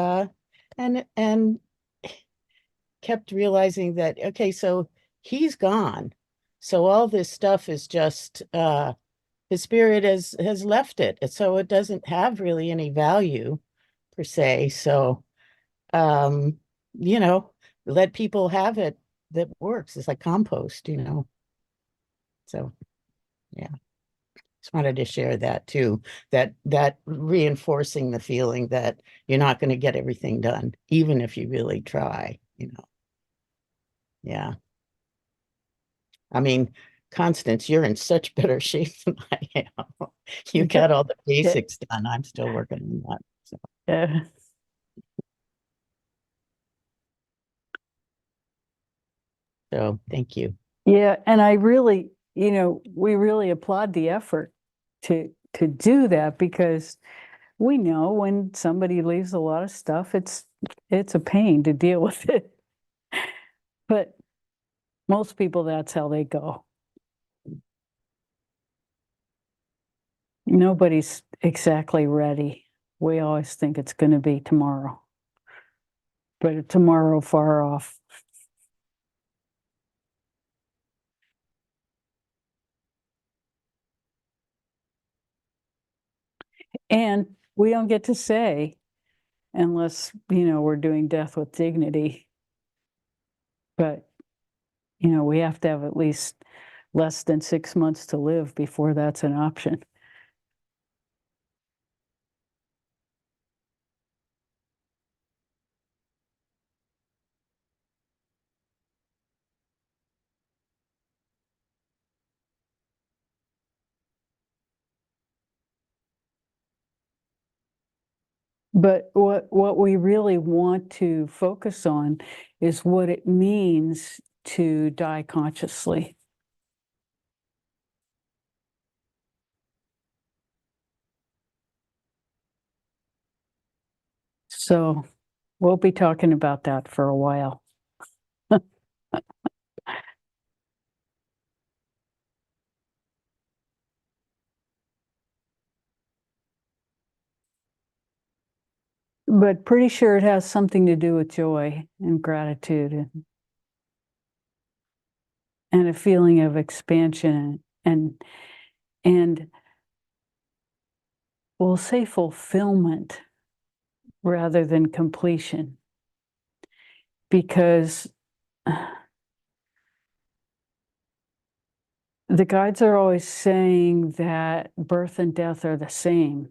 kept realizing that, okay, so he's gone. So all this stuff is just his spirit has left it. And so it doesn't have really any value per se. So um, you know, let people have it that works. It's like compost. So yeah, just wanted to share that too. That reinforcing the feeling that you're not going to get everything done, even if you really try. Yeah. I mean, Constance, you're in such better shape than I am. You got all the basics done. I'm still working on that. So, Yeah. so thank you. Yeah. And I really, we really applaud the effort to do that, because we know when somebody leaves a lot of stuff, it's a pain to deal with it. But most people, that's how they go. Nobody's exactly ready. We always think it's going to be tomorrow, but tomorrow far off. And we don't get to say, unless, we're doing death with dignity. But, we have to have at least less than 6 months to live before that's an option. But what we really want to focus on is what it means to die consciously. So we'll be talking about that for a while. But pretty sure it has something to do with joy and gratitude and a feeling of expansion and we'll say fulfillment rather than completion. Because the guides are always saying that birth and death are the same.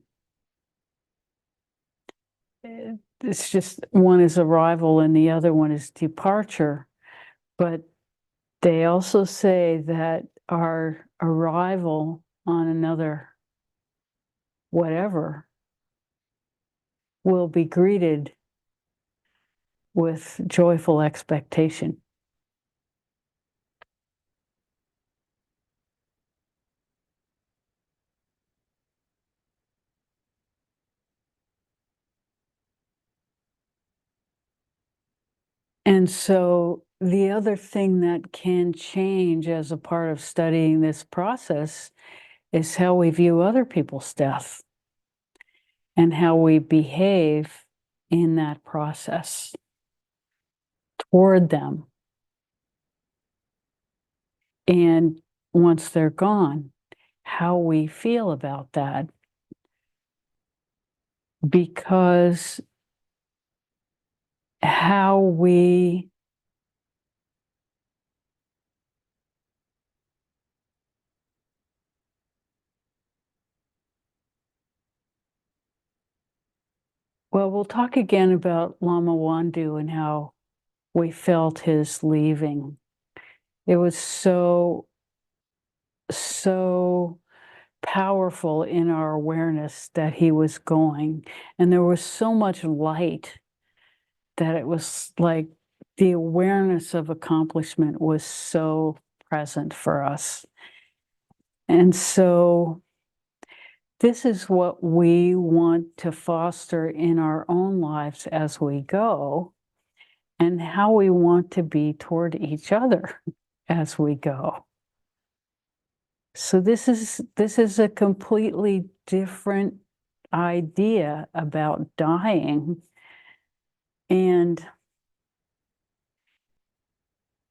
It's just one is arrival and the other one is departure. But they also say that our arrival on another whatever will be greeted with joyful expectation. And so the other thing that can change as a part of studying this process is how we view other people's death and how we behave in that process toward them. And once they're gone, how we feel about that. Because how we well, we'll talk again about Lama Wandu and how we felt his leaving. It was so powerful in our awareness that he was going. And there was so much light that it was like the awareness of accomplishment was so present for us. And so this is what we want to foster in our own lives as we go, and how we want to be toward each other as we go. So this is a completely different idea about dying, and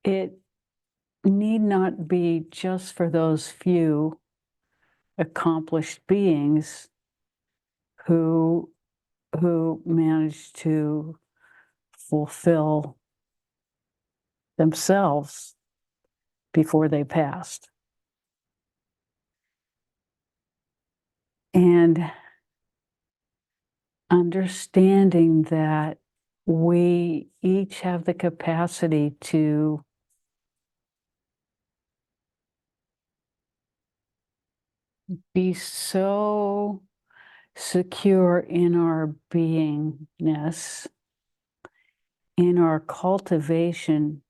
it need not be just for those few accomplished beings who managed to fulfill themselves before they passed. And understanding that we each have the capacity to be so secure in our beingness, in our cultivation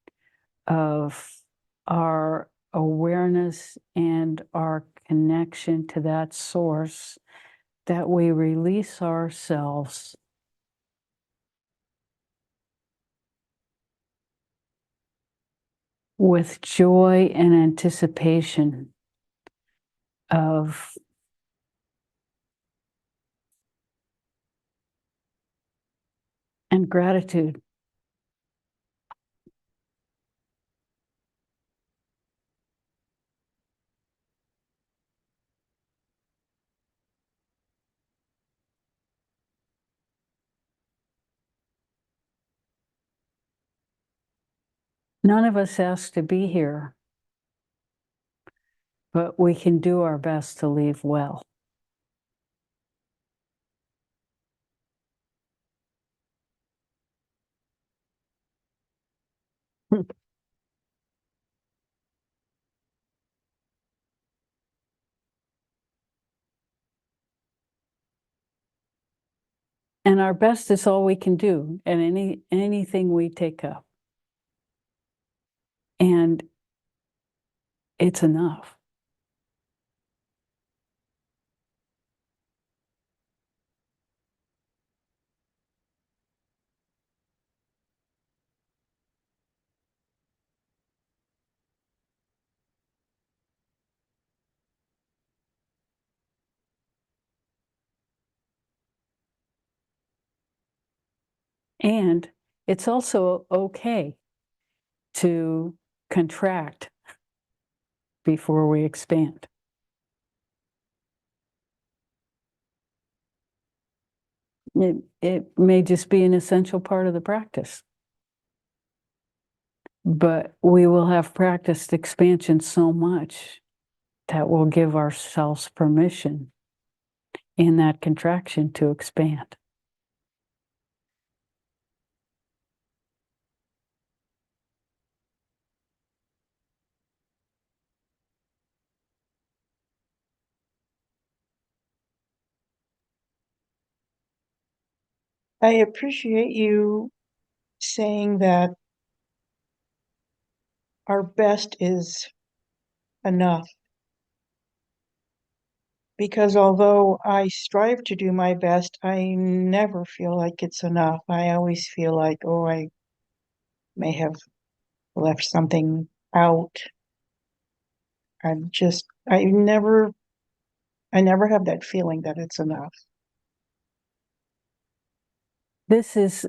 of our awareness and our connection to that source, that we release ourselves with joy and anticipation of and gratitude. None of us asked to be here, but we can do our best to leave well. And our best is all we can do, and anything we take up. And it's enough. And it's also okay to contract before we expand. It may just be an essential part of the practice. But we will have practiced expansion so much that we'll give ourselves permission in that contraction to expand. I appreciate you saying that our best is enough. Because although I strive to do my best, I never feel like it's enough. I always feel like, oh, I may have left something out. I never have that feeling that it's enough. This is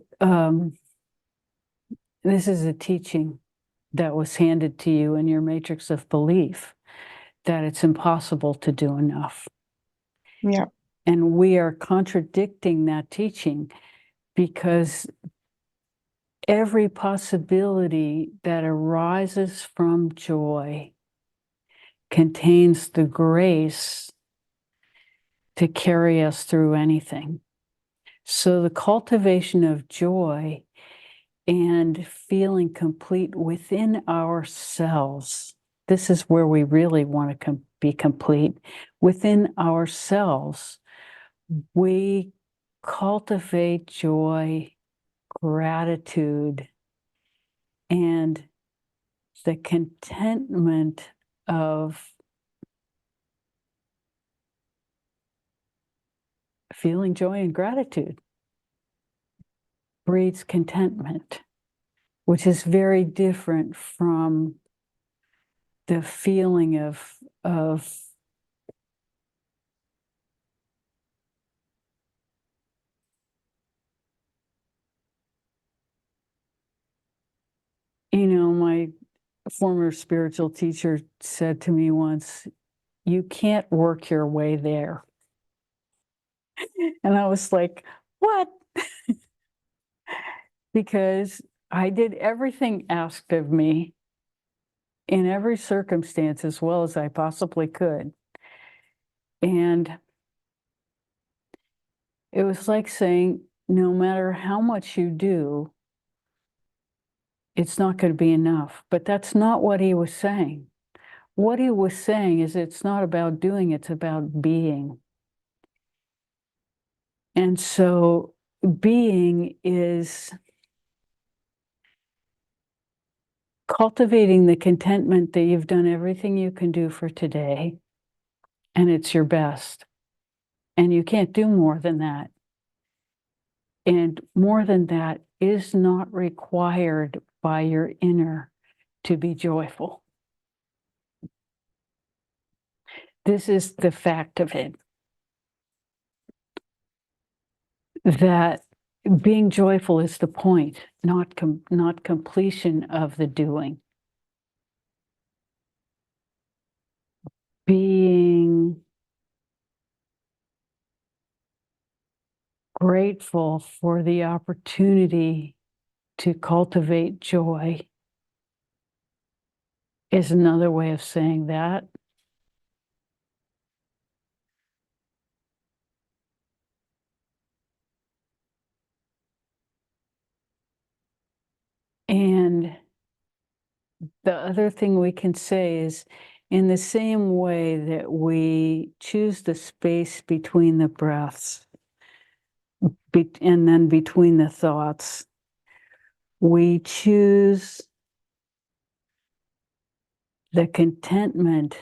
a teaching that was handed to you in your matrix of belief that it's impossible to do enough. Yeah. And we are contradicting that teaching because every possibility that arises from joy contains the grace to carry us through anything. So the cultivation of joy and feeling complete within ourselves, this is where we really want to be complete. Within ourselves, we cultivate joy, gratitude, and the contentment of feeling joy and gratitude breeds contentment, which is very different from the feeling of my former spiritual teacher said to me once, you can't work your way there. And I was like, what? Because I did everything asked of me in every circumstance as well as I possibly could. And it was like saying, no matter how much you do, it's not going to be enough. But that's not what he was saying. What he was saying is it's not about doing, it's about being. And so being is cultivating the contentment that you've done everything you can do for today, and it's your best. And you can't do more than that. And more than that is not required by your inner to be joyful. This is the fact of it. That being joyful is the point, not completion of the doing. Being grateful for the opportunity to cultivate joy is another way of saying that. And the other thing we can say is, in the same way that we choose the space between the breaths, and then between the thoughts, we choose the contentment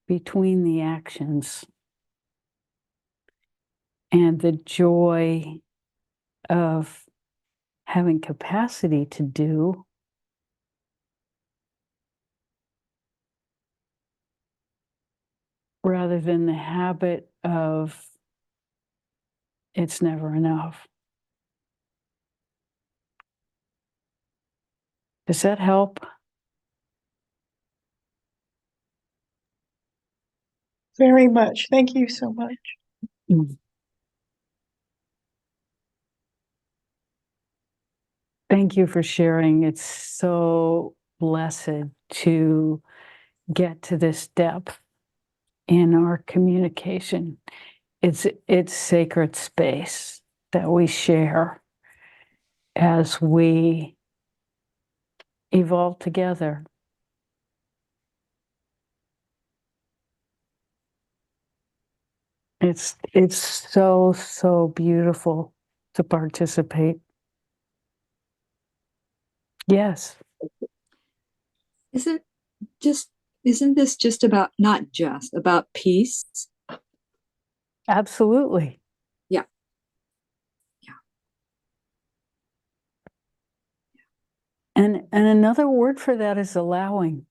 between the actions and the joy of having capacity to do, rather than the habit of it's never enough. Does that help? Very much. Thank you so much. Mm. Thank you for sharing. It's so blessed to get to this depth in our communication. It's sacred space that we share as we evolve together. It's so beautiful to participate. Yes, Isn't isn't this just about, not just about peace? absolutely. Yeah. Yeah. And another word for that is allowing.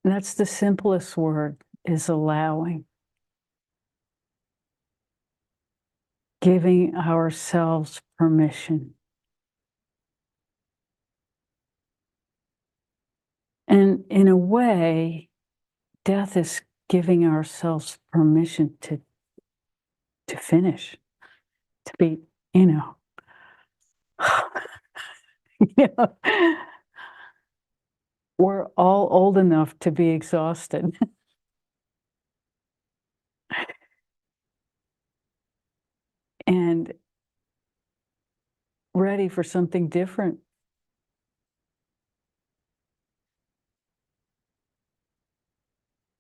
That's the simplest word, is allowing. Giving ourselves permission. And in a way, death is giving ourselves permission to finish, to be, you know, you know, we're all old enough to be exhausted. And ready for something different.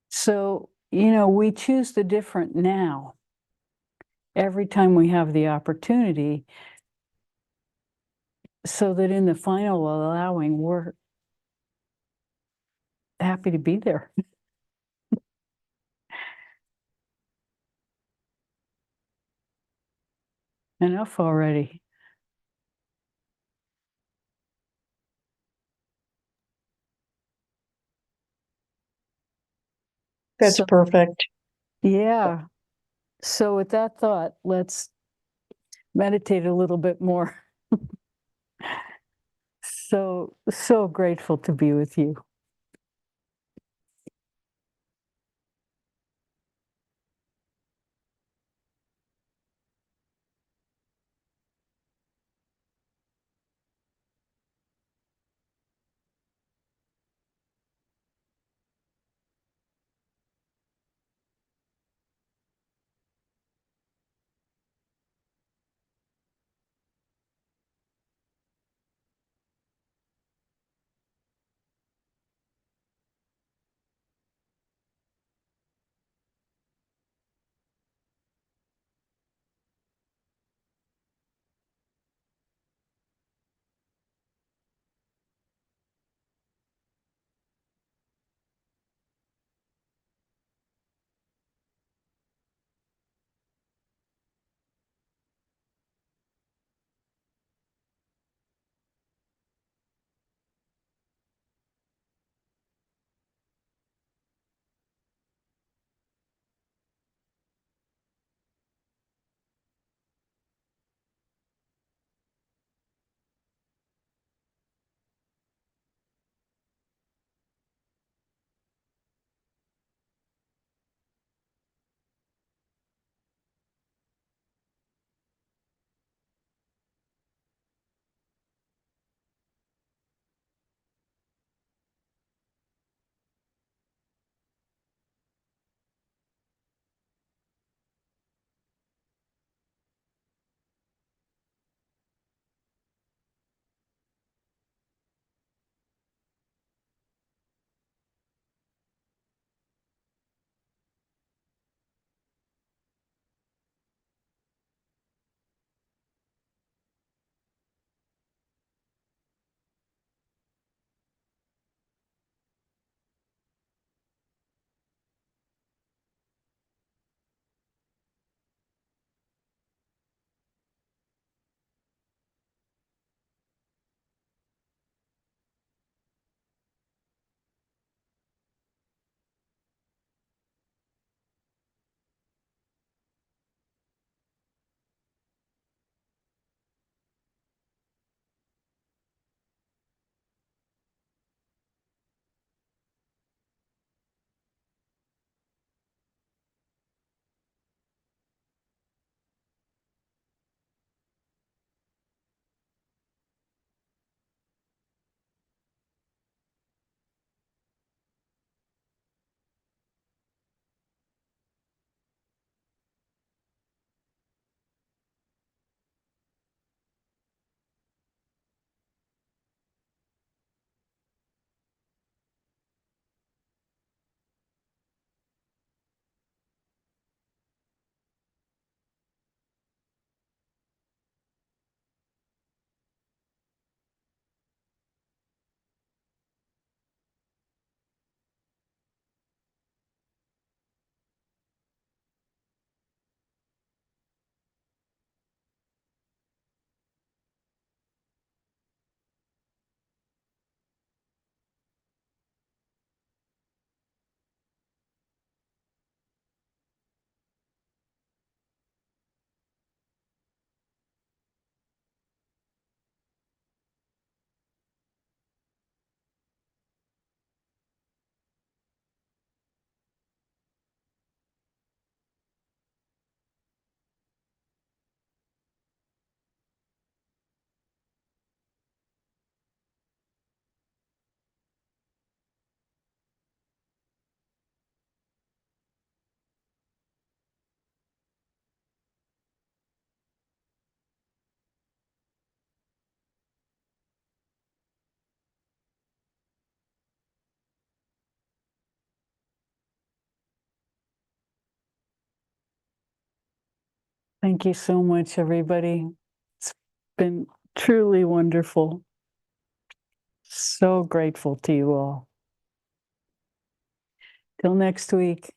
So, we choose the different now. Every time we have the opportunity, so that in the final allowing, we're happy to be there. Enough already. That's So, perfect. yeah. So with that thought, let's meditate a little bit more. So grateful to be with you. Thank you so much, everybody. It's been truly wonderful. So grateful to you all. Till next week.